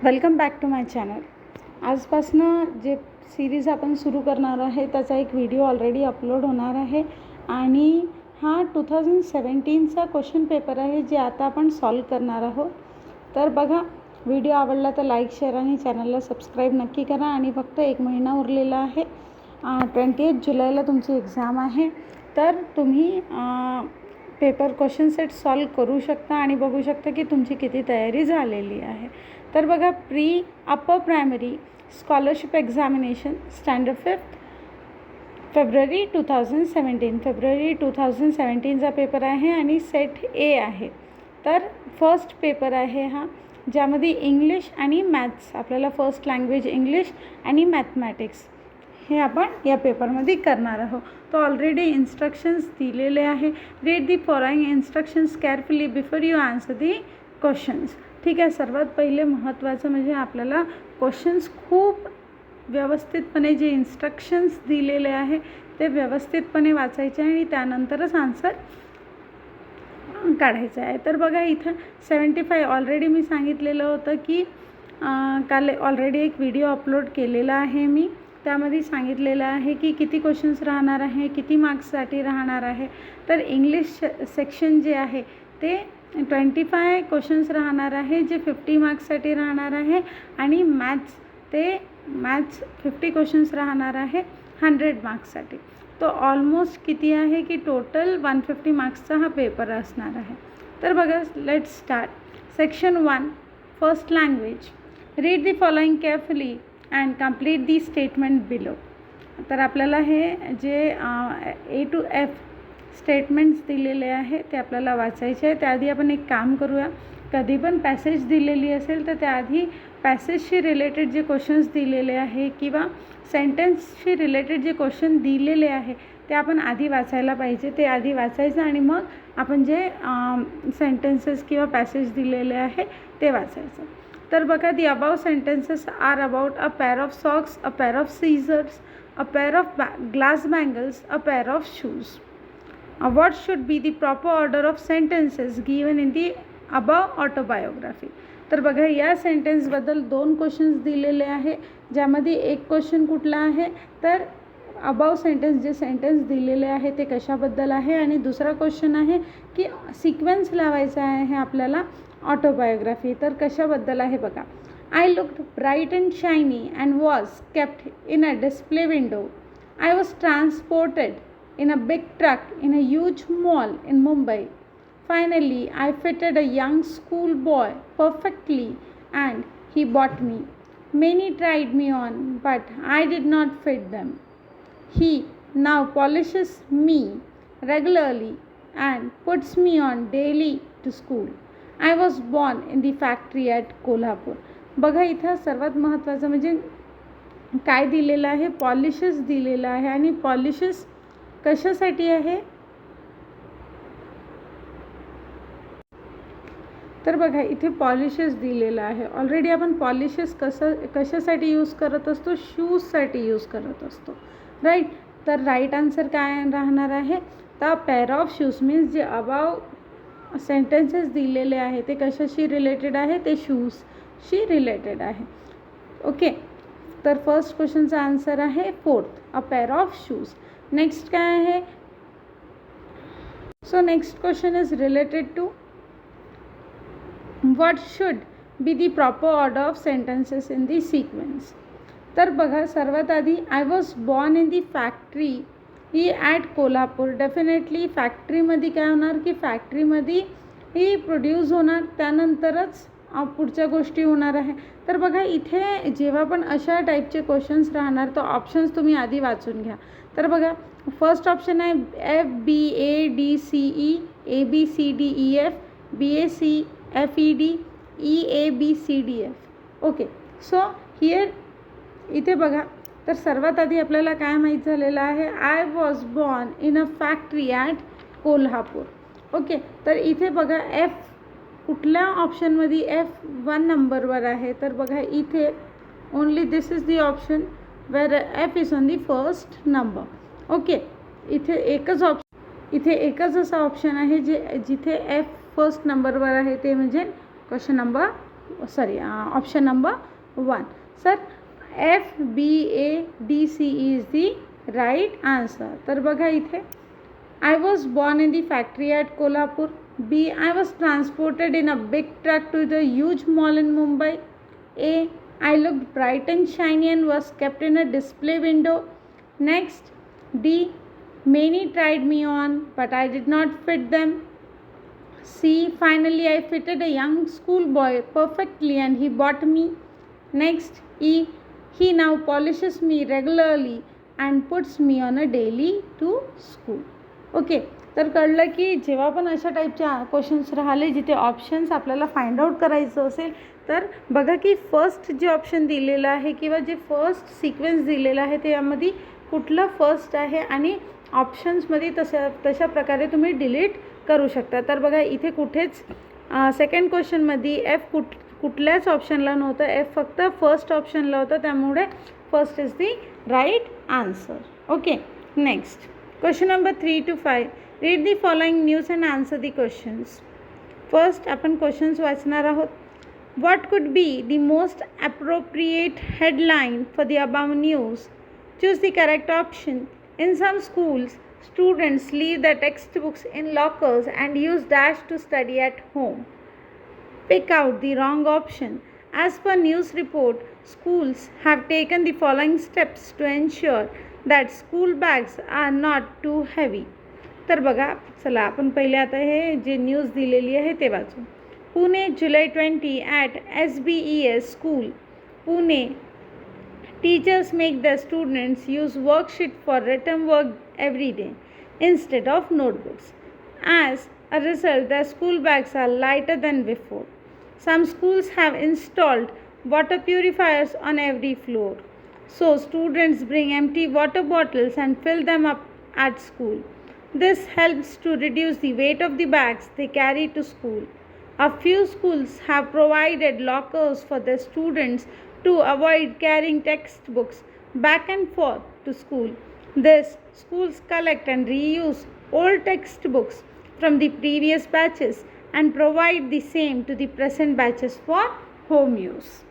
Welcome back to my channel. आजपासनं जे series आपण सुरू करणार आहे त्याचा एक व्हिडिओ ऑलरेडी अपलोड होणार आहे आणि हा 2017चा क्वेश्चन पेपर आहे जे आता आपण सॉल्व करणार आहोत. तर बघा, व्हिडिओ आवडला तर लाईक, शेअर आणि चॅनलला सबस्क्राईब नक्की करा. आणि फक्त 1 महिना उरलेला आहे. 28 जुलैला तुमची एक्झाम आहे. तर तुम्ही पेपर क्वेश्चन सेट सॉल्व करू शकता आणि बघू शकता की तुमची किती तयारी झालेली आहे. तर बघा, pre upper primary scholarship examination standard 5th फेब्रुवारी 2017चा पेपर आहे आणि सेट ए आहे. तर फर्स्ट पेपर आहे हा, ज्यामध्ये इंग्लिश आणि मॅथ्स, आपल्याला फर्स्ट लँग्वेज इंग्लिश आणि मॅथमॅटिक्स हे आपण या पेपरमध्ये करणार आहोत. तो ऑलरेडी इन्स्ट्रक्शन्स दिलेले आहे. Read the following instructions carefully before you answer the questions. ठीक आहे. सर्वात पहिले महत्त्वाचं म्हणजे आपल्याला क्वेश्चन्स खूप व्यवस्थितपणे जे इन्स्ट्रक्शन्स दिलेले आहे ते व्यवस्थितपणे वाचायचे आणि त्यानंतरच आन्सर काढायचं आहे. तर बघा, इथं 75 ऑलरेडी मी सांगितलेलं होतं की काल ऑलरेडी एक व्हिडिओ अपलोड केलेला आहे मी. त्यामध्ये सांगितलेलं आहे की किती क्वेश्चन्स राहणार आहे, किती मार्क्ससाठी राहणार आहे. तर इंग्लिश सेक्शन जे आहे ते 25 क्वेश्चन्स राहणार आहे, जे 50 मार्क्ससाठी राहणार आहे. आणि मॅथ्स 50 क्वेश्चन्स राहणार आहे 100 मार्क्ससाठी. तो ऑलमोस्ट किती आहे की टोटल 150 मार्क्सचा हा पेपर असणार आहे. तर बघा, let's start. Section 1 first language. Read the following carefully and complete the statement below. तर आपल्याला हे जे A to F स्टेटमेंट्स दिलेले आहे ते आपल्याला वाचायचे आहे. त्याआधी आपण एक काम करूया. कधी पण पॅसेज दिलेली असेल तर त्याआधी पॅसेजशी रिलेटेड जे क्वेश्चन्स दिलेले आहे किंवा सेंटेन्सशी रिलेटेड जे क्वेश्चन दिलेले आहे ते आपण आधी वाचायला पाहिजे. ते आधी वाचायचं आणि मग आपण जे सेंटेन्सेस किंवा पॅसेज दिलेले आहे ते वाचायचं. तर बघा, the above sentences are about a pair of socks, a pair of scissors, a pair of glass bangles, a pair of shoes. What should be the proper order of sentences given in the above autobiography? तर बघा, या सेंटेन्सबद्दल 2 questions दिलेले आहे, ज्यामध्ये एक question कुठला आहे तर अबाव सेंटेन्स, जे सेंटेन्स दिलेले आहे ते कशाबद्दल आहे. आणि दुसरा क्वेश्चन आहे की सिक्वेन्स लावायचा आहे आपल्याला ऑटोबायोग्राफी. तर कशाबद्दल आहे बघा. I looked bright and shiny and was kept in a display window. I was transported in a big truck in a huge mall in Mumbai. Finally, I fitted a young schoolboy perfectly and he bought me. Many tried me on, but I did not fit them. He now polishes me regularly and puts me on daily to school. I was born in the factory at Kolhapur. बघा, इथं सर्वात महत्त्वाचं म्हणजे काय दिलेलं आहे, polishes दिलेलं आहे. आणि पॉलिशेस कशासाठी आहे तर बघा, इथे पॉलिशेस दिलेलं आहे. ऑलरेडी आपण पॉलिशेस कशासाठी यूज करत असतो, शूजसाठी यूज करत असतो, राईट. तर राईट आन्सर काय राहणार आहे तर पेअर ऑफ शूज. मीन्स जे अबाव सेंटेन्सेस दिलेले आहे ते कशाशी रिलेटेड आहे, ते शूजशी रिलेटेड आहे. ओके. तर फर्स्ट क्वेश्चनचा आन्सर आहे 4th, a pair of shoes. Next काय आहे. So next question is related to what should be the proper order of sentences in the sequence. तर बघा, सर्वात आधी I was born in the factory ही at Kolhapur. Definitely फॅक्टरीमध्ये काय होणार की फॅक्टरीमध्ये ही प्रोड्यूस होणार, त्यानंतरच पुढच्या गोष्टी होणार आहे. तर बघा, इथे जेव्हा पण अशा टाईपचे क्वेश्चन्स राहणार तर ऑप्शन्स तुम्ही आधी वाचून घ्या. तर बघा, फर्स्ट ऑप्शन आहे FBADCE, ABCDEF, BACFED, EABCDF. Okay. So here इथे बघा, तर सर्वात आधी आपल्याला काय माहीत झालेलं आहे, I was born in a factory at Kolhapur. Okay. तर इथे बघा, F कुठल्या ऑप्शनमध्ये F1 नंबरवर आहे. तर बघा, इथे only this is the option where F is on the first number. Okay. इथे एकच असा ऑप्शन आहे जिथे F फर्स्ट नंबरवर आहे, ते म्हणजे question number option number 1. Sir, FBADCE is the right answer. तर बघा इथे, I was born in the factory at Kolhapur. B. I was transported in a big truck to the huge mall in Mumbai. A. I looked bright and shiny and was kept in a display window. Next. D. Many tried me on, but I did not fit them. C. Finally, I fitted a young schoolboy perfectly and he bought me. Next. E. He now polishes me regularly and puts me on a daily to school. Okay, तर कळलं की जेव्हा पण अशा टाईपच्या questions राहिले जिथे options आपल्याला फाइंड आउट करायचं असेल, तर बघा की फर्स्ट जे ऑप्शन दिलेलं आहे किंवा जे फर्स्ट सिक्वेन्स दिलेला आहे त्यामध्ये कुठलं फर्स्ट आहे आणि ऑप्शन्समध्ये तशा प्रकारे तुम्ही डिलीट करू शकता. तर बघा इथे कुठेच सेकंड क्वेश्चनमध्ये एफ कुठल्याच ऑप्शनला नव्हतं, एफ फक्त फर्स्ट ऑप्शनला होतं, त्यामुळे first is the right answer. Okay, next question number 3 to 5. Read the following news and answer the questions. First आपण क्वेश्चन्स वाचणार आहोत. What could be the most appropriate headline for the above news? Choose the correct option. In some schools, students leave their textbooks in lockers and use dash to study at home. Pick out the wrong option. As per news report, schools have taken the following steps to ensure that school bags are not too heavy. तर बघा, चला आपण पहिले आता हे जे news दिलेली आहे ते वाचू. Pune July 20 at SBES school. Pune, teachers make their students use worksheet for written work every day instead of notebooks. As a result, their school bags are lighter than before. Some schools have installed water purifiers on every floor, so students bring empty water bottles and fill them up at school. This helps to reduce the weight of the bags they carry to school. A few schools have provided lockers for their students to avoid carrying textbooks back and forth to school. This schools collect and reuse old textbooks from the previous batches and provide the same to the present batches for home use.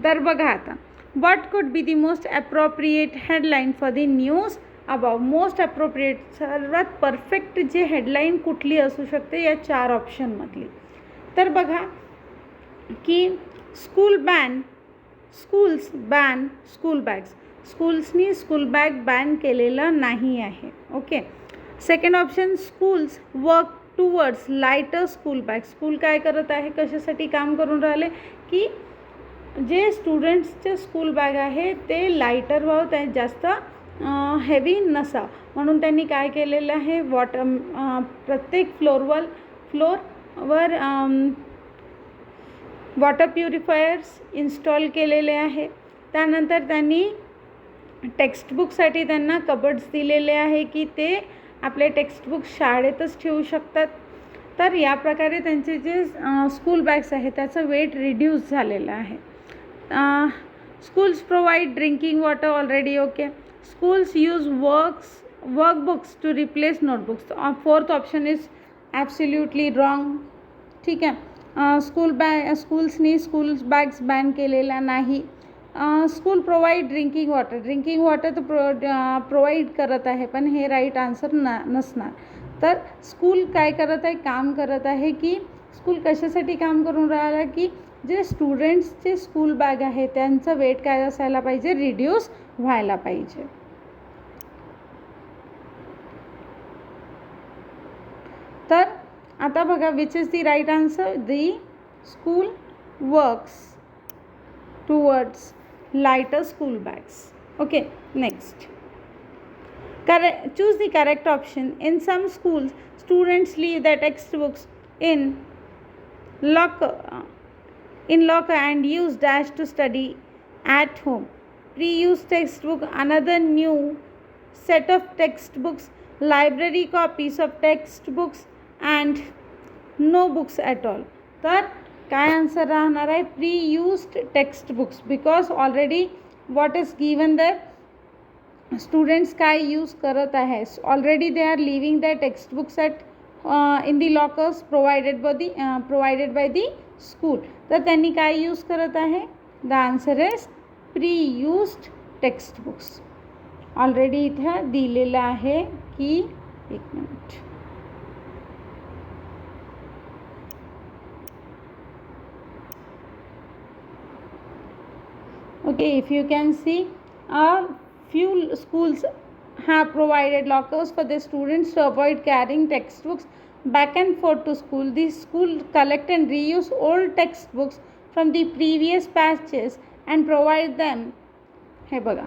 तर बघा आता, what could be the most appropriate headline for the news above? Most appropriate, सर्वात perfect जे headline कुठली असू शकते या 4 ऑप्शनमधली. तर बघा की स्कूल्स बॅन स्कूल बॅग्स. स्कूल्सनी स्कूल बॅग बॅन केलेलं नाही आहे. Okay, second option, schools work towards lighter school bag. School काय करत आहे, कशासाठी काम करून राहिले की जे स्टुडंट्सचे स्कूल बॅग आहे ते लायटर व्हावं, त्या जास्त हेवी नसा म्हणून त्यांनी काय केलेलं आहे, प्रत्येक फ्लोअरवर वॉटर प्युरिफायर्स इन्स्टॉल केलेले आहे. त्यानंतर त्यांनी टेक्स्टबुकसाठी त्यांना कबर्ड्स दिलेले आहे की ते आपले टेक्स्टबुक शाळेतच ठेवू शकतात. तर या प्रकारे त्यांचे जे स्कूल बॅग्स आहे त्याचं वेट रिड्यूस झालेलं आहे. Schools provide drinking water already. Okay, schools use workbooks to replace notebooks. Fourth option is absolutely wrong. ठीक आहे, स्कूल्सनी स्कूल बॅग्स बॅन केलेला नाही. स्कूल प्रोव्हाइड ड्रिंकिंग वॉटर तर प्रोव्हाइड करत आहे, पण हे राईट आन्सर नसणार. तर स्कूल काय करत आहे, काम करत आहे की स्कूल कशासाठी काम करून राहिला की जे स्टुडंट्सचे स्कूल बॅग आहे त्यांचं वेट काय असायला पाहिजे, रिड्यूस व्हायला पाहिजे. तर आता बघा, which is the right answer, the school works towards lighter school bags. Okay, next, choose the correct option. In some schools, students leave their textbooks in locker and use dash to study at home. Pre-used textbook, another new set of textbooks, library copies of textbooks and no books at all. तर काय answer राहणार आहे, pre used textbooks, because already what is given that students काय use करत आहे, already they are living the textbooks at in the lockers provided by the school. तर त्यांनी काय यूज करत आहे? The answer is pre used text books. Already इथं दिलेलं आहे की, एक minute, okay, if you can see, a few schools have provided lockers for their students to avoid carrying textbooks back and forth to school. These schools collect and reuse old textbooks from the previous batches and provide them. हे बघा,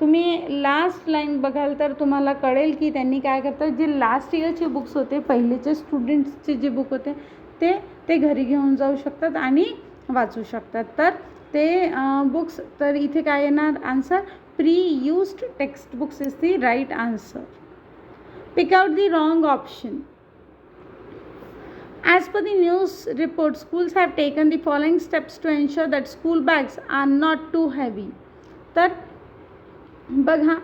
तुम्ही last line बघाल तर तुम्हाला कळेल की त्यांनी काय करतात, जे लास्ट इयरचे बुक्स होते, पहिलेचे स्टुडंट्सचे जे बुक होते ते घरी घेऊन जाऊ शकतात आणि वाचू शकतात. तर ते बुक्स, तर इथे काय येणार answer? Pre used text books is the right answer. Pick out the wrong option. As per the news report, schools have taken the following steps to ensure that school bags are not too heavy. तर बघा,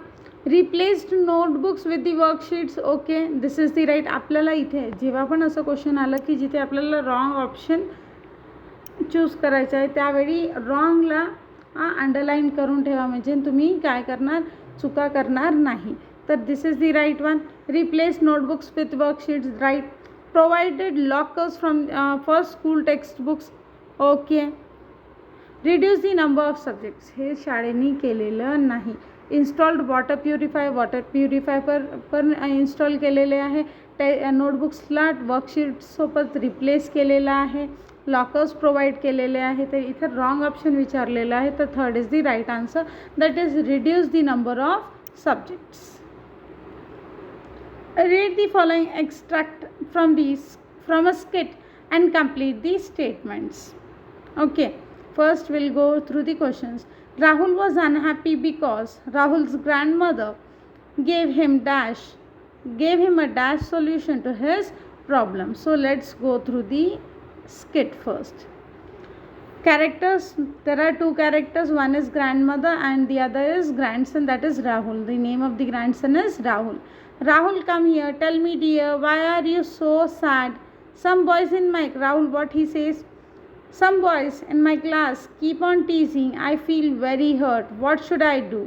replaced notebooks with the worksheets. Okay, this is the right. आपल्याला इथे जेव्हा पण असं question आलं की जिथे आपल्याला रॉंग ऑप्शन चूज करायचं आहे, त्यावेळी रॉंगला अंडरलाईन करून ठेवा, म्हणजे तुम्ही काय करणार, चुका करणार नाही. तर this is the right one. Replace notebooks with worksheets, right. Provided lockers from for school text books. Okay. Reduce the number of subjects, हे शाळेने केलेलं नाही. इन्स्टॉल्ड वॉटर प्युरिफाय पण इन्स्टॉल केलेले आहे. नोटबुक्सला वर्कशीट्ससोबत रिप्लेस केलेलं आहे. लॉकर्स प्रोवाइड केलेले आहे. तर इथं रॉंग ऑप्शन विचारलेलं आहे. तर third is the right answer, that is reduce the number of subjects. Read the following extract from a skit and complete the statements. Okay, first we'll go through the questions. Rahul was unhappy because Rahul's grandmother gave him a dash solution to his problem. So let's go through the skit first. Characters, there are two characters, one is grandmother and the other is grandson, that is Rahul. The name of the grandson is Rahul. Rahul, come here, tell me dear, why are you so sad? Some boys in my, Rahul, what he says, some boys in my class keep on teasing, I feel very hurt, what should I do?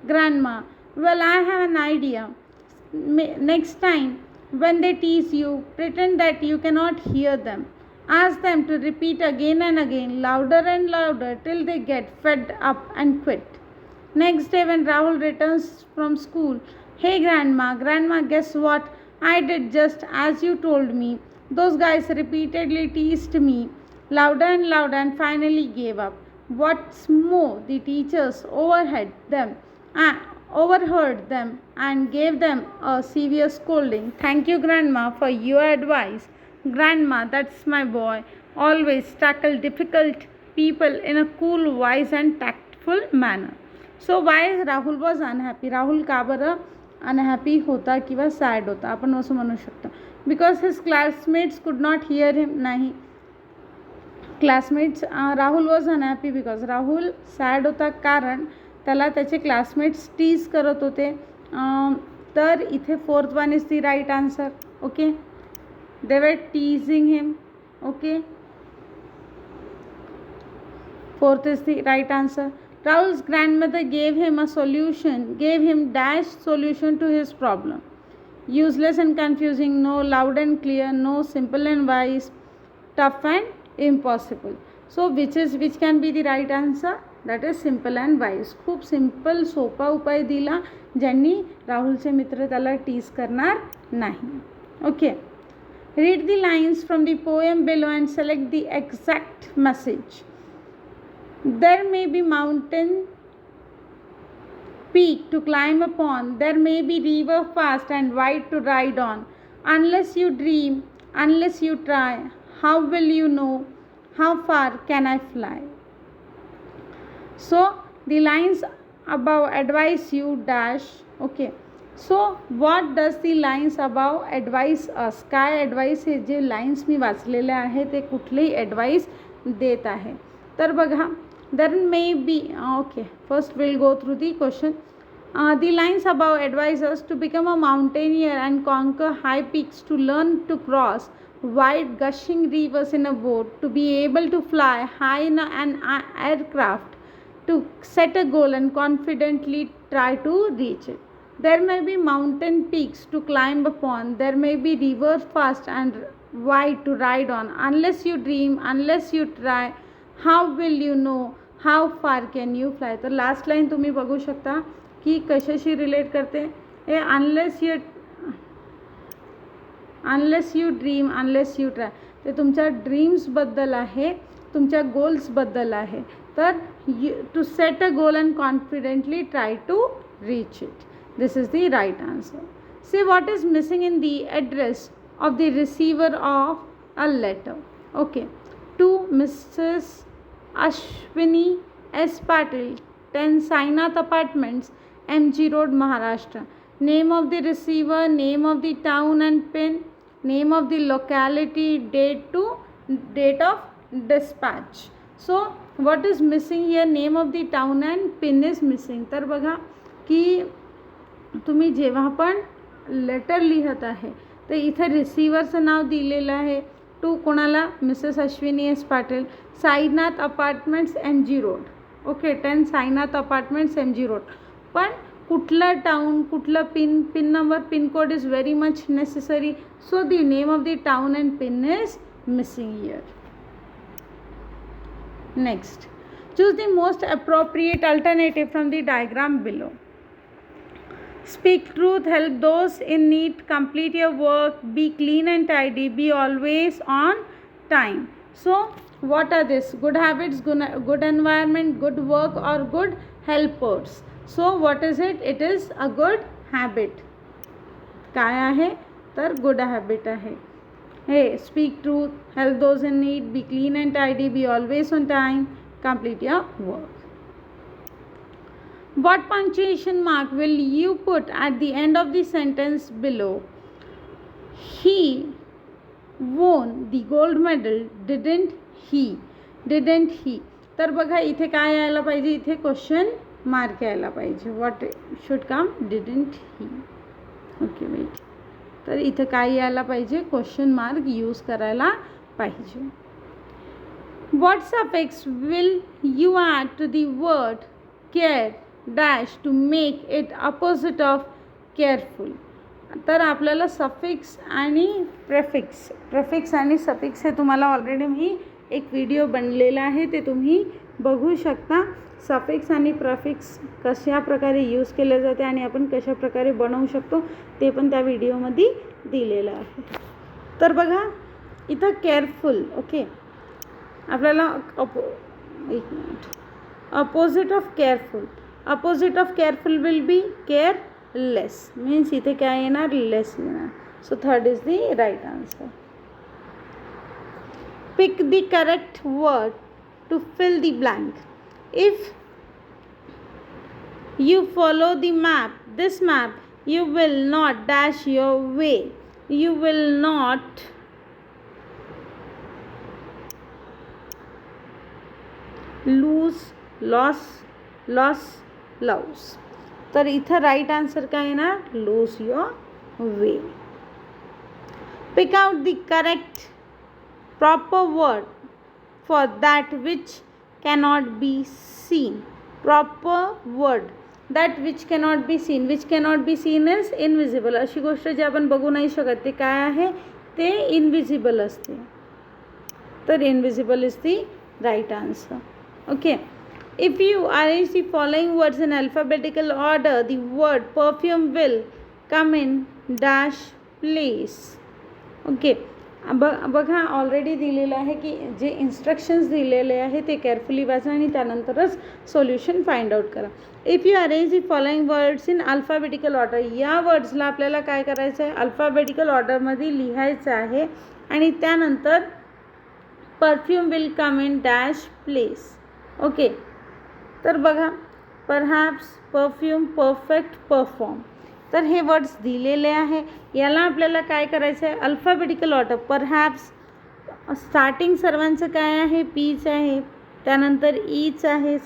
Grandma, well, I have an idea. Next time when they tease you, pretend that you cannot hear them. Ask them to repeat again and again, louder and louder, till they get fed up and quit. Next day when Rahul returns from school, hey grandma, guess what? I did just as you told me. Those guys repeatedly teased me louder and finally gave up. What's more, the teachers overheard them and gave them a severe scolding. Thank you grandma for your advice. Grandma, that's my boy. Always tackle difficult people in a cool, wise and tactful manner. So why Rahul was unhappy? Rahul का बरं unhappy होता किंवा sad होता, आपण असं म्हणू शकतो. Because his classmates कुड नॉट हिअर हिम. नाही, classmates, Rahul was unhappy because Rahul sad होता कारण त्याला त्याचे क्लासमेट्स टीज करत होते. तर इथे fourth one is the right answer. Okay, they were teasing him. Okay, fourth is the right answer. Rahul's grandmother gave him dash solution to his problem. Useless and confusing, no. Loud and clear, no. Simple and wise, tough and impossible. So which can be the right answer? That is simple and wise. खूप simple सोपा उपाय दिला ज्यांनी राहुलचे मित्र त्याला tease करणार नाही. Okay, read the lines from the poem below and select the exact message. There may be mountain peak to climb upon, there may be river fast and wide to ride on. Unless you dream, unless you try, how will you know? How far can I fly? So the lines above advise you dash. Okay, so what does the lines above advise us? काय advice हे जे lines मी वाचलेले आहे ते कुठलेही advice देत आहे. तर बघा, there may be, okay, first we'll go through the question. The lines above advise us to become a mountaineer and conquer high peaks, to learn to cross wide gushing rivers in a boat, to be able to fly high in an aircraft, to set a goal and confidently try to reach it. There may be mountain peaks to climb upon, there may be rivers fast and wide to ride on. Unless you dream, unless you try, how will you know, how far can you fly. तर last line तुम्ही बघू शकता की कशाशी relate करते. हे unless you dream, unless you try, ते तुमच्या ड्रीम्सबद्दल आहे, तुमच्या गोल्सबद्दल आहे. तर to set a goal and confidently try to reach it. This is the right answer. Say what is missing in the address of the receiver of a letter. Okay. To Mrs Ashwini S Patil, 10 Sainath apartments, MG Road, Maharashtra. Name of the receiver, name of the town and PIN, name of the locality, date of dispatch. So what is missing here? Name of the town and PIN is missing. तर बघा की तुम्ही जेव्हा पण letter लिहत आहे तर इथं रिसिव्हरचं नाव दिलेलं आहे. टू कोणाला? Mrs Ashwini S Patil, Sainath apartments, MG road. Okay. 10 Sainath apartments, MG road. पण कुठलं टाउन, कुठलं pin number, pin code is very much necessary. So the name of the town and pin is missing here. Next, choose the most appropriate alternative from the diagram below. Speak truth, help those in need, complete your work, be clean and tidy, be always on time. So what are this? Good habits, good environment, good work, or good helpers. So what is it? It is a good habit. काय आहे? तर good habit आहे. Hey, speak truth, help those in need, be clean and tidy, be always on time, complete your work. What punctuation mark will you put at the end of the sentence below? He won the gold medal, didn't he? Didn't he? तर बघा इथे काय यायला पाहिजे? इथे question mark यायला पाहिजे. What should come? Didn't he. Okay, wait. तर इथे काय यायला पाहिजे? क्वेश्चन मार्क यूज करायला पाहिजे. What suffix will you add to the word care dash to make it opposite of careful? तर आपल्याला सफिक्स आणि प्रेफिक्स आणि सफिक्स हे तुम्हाला ऑलरेडी मी एक व्हिडिओ बनलेला आहे, ते तुम्ही बघू शकता. सफिक्स आणि प्रेफिक्स कशा प्रकारे यूज केले जाते आणि आपण कशा प्रकारे बनवू शकतो ते पण त्या व्हिडिओमध्ये दिलेलं आहे. तर बघा इथं केअरफुल. ओके. आपल्याला एक minute. Opposite of careful. Opposite of careful will be careless. Means इथे काय येणार? लेस येणार. So third is the right answer. Pick the correct word to fill the blank. If you follow the map, this map, you will not dash your way. You will not loss, तर इथं right answer काय येणार? Lose your way. Pick out the correct proper word for that which cannot be seen. Proper word that which cannot be seen. Which cannot be seen is invisible. अशी गोष्ट जी आपण बघू नाही शकत ते काय आहे? ते इनविजिबल असते. तर invisible is the right answer. Okay. If you arrange the following words in alphabetical order, the word perfume will come in dash place. Okay. बघा ऑलरेडी दिलेलं आहे की जे इन्स्ट्रक्शन्स दिलेले आहे ते केअरफुली वाचा आणि त्यानंतरच सोल्युशन फाइंड आउट करा. If you arrange the following words in alphabetical order. या वर्ड्सला आपल्याला काय करायचं आहे? अल्फाबेटिकल ऑर्डरमध्ये लिहायचं आहे आणि त्यानंतर perfume will come in dash place. Okay. तर बघा परहॅप्स, परफ्यूम, परफेक्ट, परफॉर्म. तर हे वर्ड्स दिलेले आहे. याला आपल्याला काय करायचं आहे? Alphabetical order. परहॅप्स स्टार्टिंग सर्वांचं काय आहे? पीच आहे, त्यानंतर ईच आहे,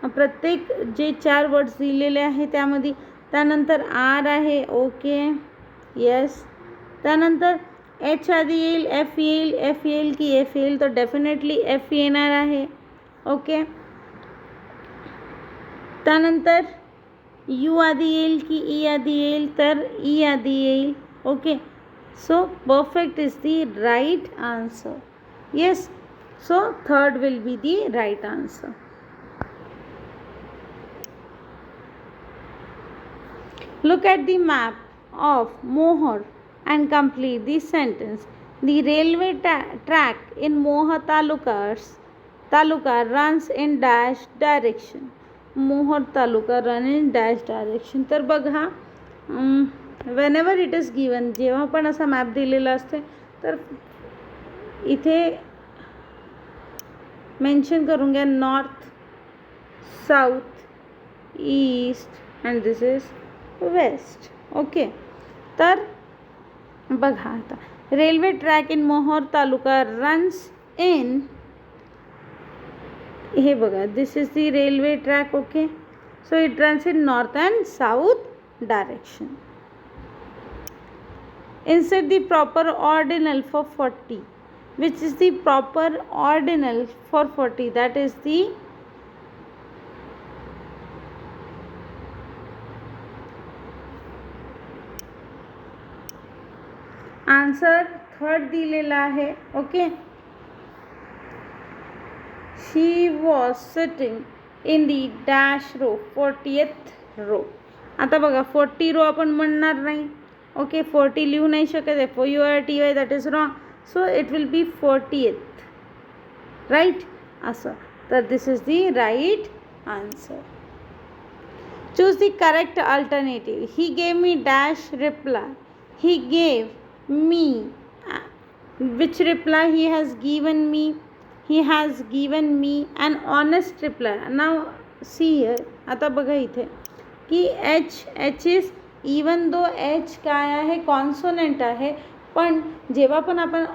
प्रत्येक जे 4 वर्ड्स दिलेले आहे त्यामध्ये. त्यानंतर आर आहे. Okay, yes. त्यानंतर एच आधी येईल, एफ येईल की एफ येईल, तर डेफिनेटली एफ येणार आहे. ओके. त्यानंतर यू आधी येईल की ई आधी येईल, तर ई आधी येईल. Okay. So perfect is the right answer. Yes. So third will be the right answer. Look at the map of Mohor and complete the sentence. The railway track in Mohor taluka runs in dash direction. Mohor taluka run in dash direction. तर बघा, whenever it is given, जेव्हा पण असा map दिलेला असते तर इथे mention करून घ्या north, south, east and this is west. Okay. तर बघा आता, रेल्वे ट्रॅक इन मोहोर तालुका रन्स इन, हे बघा, this is the railway track. Okay. So it runs in north and south direction. Insert the proper ordinal for 40. Which is the proper ordinal for 40? That is the answer third दिलेला आहे. Okay. She was sitting in the dash row, 40th row. आता बघा, 40 row आपण म्हणणार नाही. Okay. 40 लिहू नाही शकत. FOURTY, that is wrong. So it will be 40th. Right. असं. तर this is the right answer. Choose the correct alternative. He gave me dash reply. He gave me, which reply he has given me? He has given me an honest reply. Now see here. आता बघा इथे की H is, even though H काय आहे, consonant आहे, पण जेव्हा पण आपण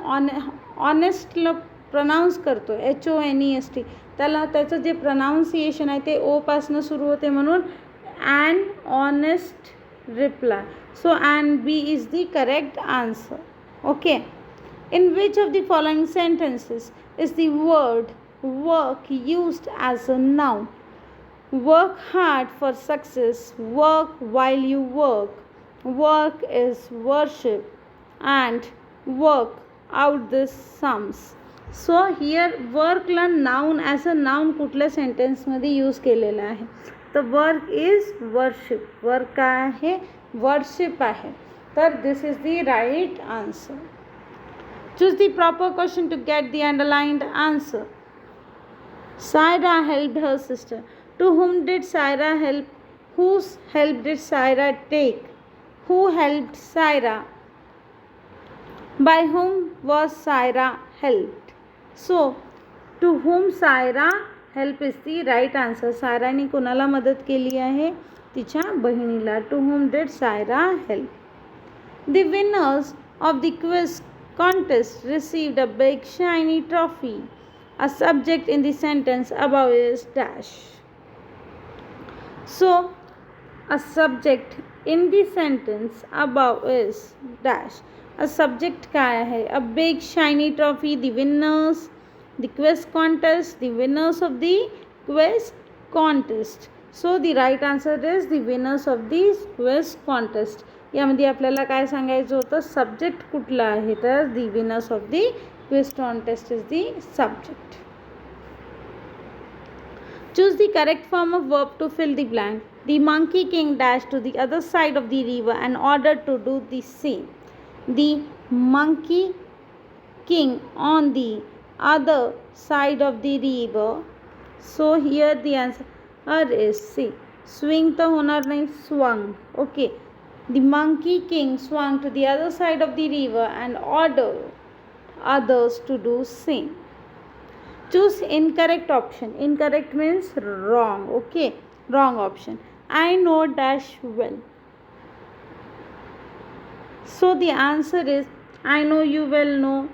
ऑनेस्टला प्रनाऊन्स करतो, HONEST, त्याला त्याचं जे प्रनाऊन्सिएशन आहे ते ओ पासनं सुरू होते, म्हणून an honest reply. So and B is the correct answer. Okay. In which of the following sentences is the word work used as a noun? Work hard for success. Work while you work. Work is worship. And work out the sums. So here work ला noun as a noun कुठल्या sentence मध्ये use केलेला आहे? तर work is worship. Work काय आहे? Worship आहे. तर this is the right answer. Choose the proper question to get the underlined answer. Saira helped her sister. To whom did Saira help? Whose help did Saira take? Who helped Saira? By whom was Saira helped? So, to whom Saira help is the right answer. सायराने कोणाला मदत केली आहे? तिच्या बहिणीला. To whom did Saira help? The winners of the quiz contest received a big shiny trophy. A subject in the sentence above is dash. So, a subject in the sentence above is dash. A subject काय आहे? A big shiny trophy. The winners, the quiz contest, the winners of the quiz contest. So, the right answer is the winners of the quiz contest. यामध्ये आपल्याला काय सांगायचं होतं? Subject कुठला आहे? तर the winners of the quiz contest is the subject. Choose the correct form of verb to fill the blank. The monkey king dashed to the other side of the river and ordered to do the same. The monkey king on the other side of the river. So here the answer is C. Swing तो होणार नहीं, swung. Okay. The monkey king swung to the other side of the river and ordered others to do same. Choose incorrect option. Incorrect means wrong. Okay. Wrong option. I know dash well. So the answer is I know you well. No.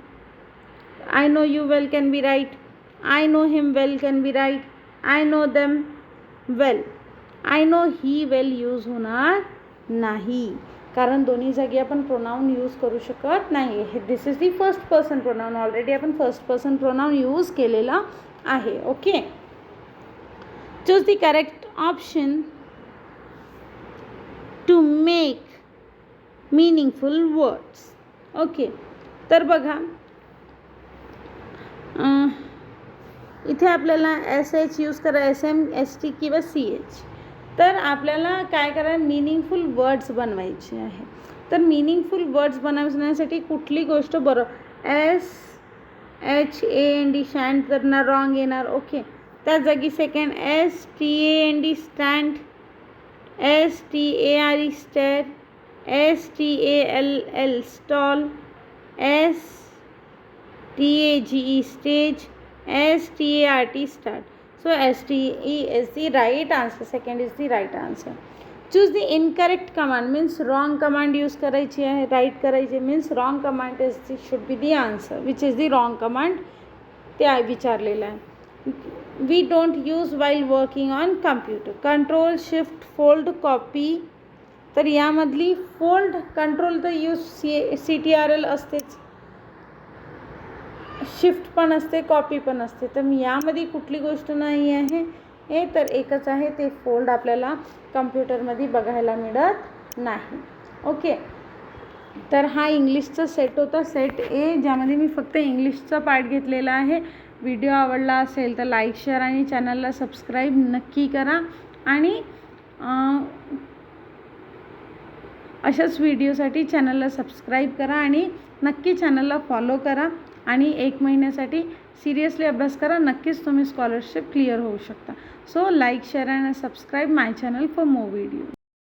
I know you well can be right. I know him well can be right. I know them well. I know he well use होणार नाही. कारण दोन्ही जागी आपण pronoun use करू शकत नाही. This is the first person pronoun. Already आपण फर्स्ट पर्सन प्रोनाऊन यूज केलेला आहे. Okay. Choose the correct option to make meaningful words. Okay. तर बघा इथे आपल्याला SH यूज करा, SM, ST किंवा CH. तर आपल्याला काय करा, मीनिंगफुल वर्ड्स बनवायचे आहे. तर मीनिंगफुल वर्ड्स बनवण्यासाठी कुठली गोष्ट SHAND शँड तर ना रॉंग येणार. ओके. त्या जागी second STAND stand, STARE stair, STALL stall, STAGE stage, START start. So STE is the right answer. Second is the right answer. Choose the incorrect command means wrong command use करायची आहे. right करायची means wrong command should be the answer. Which is the wrong command ते विचारलेलं आहे. We don't use while working on computer. Control Shift Fold Copy. तर यामधली fold control तर use CTRL असतेच, shift पण असते, कॉपी पण असते. तर यामध्ये कुठली गोष्ट नाही आहे हे, तर एकच आहे ते फोल्ड आपल्याला कम्प्युटरमध्ये बघायला मिळत नाही. ओके. तर हा इंग्लिशचा सेट होता, सेट ए, ज्यामध्ये मी फक्त इंग्लिशचा पार्ट घेतलेला आहे. व्हिडिओ आवडला असेल तर लाईक, शेअर आणि चॅनलला सबस्क्राईब नक्की करा. आणि अशाच व्हिडिओसाठी चॅनलला सबस्क्राईब करा आणि नक्की चॅनलला फॉलो करा. आणि 1 महिन्यासाठी सिरियसली अभ्यास करा. नक्कीच तुम्ही स्कॉलरशिप क्लिअर होऊ शकता. So like, share and subscribe my channel for more video.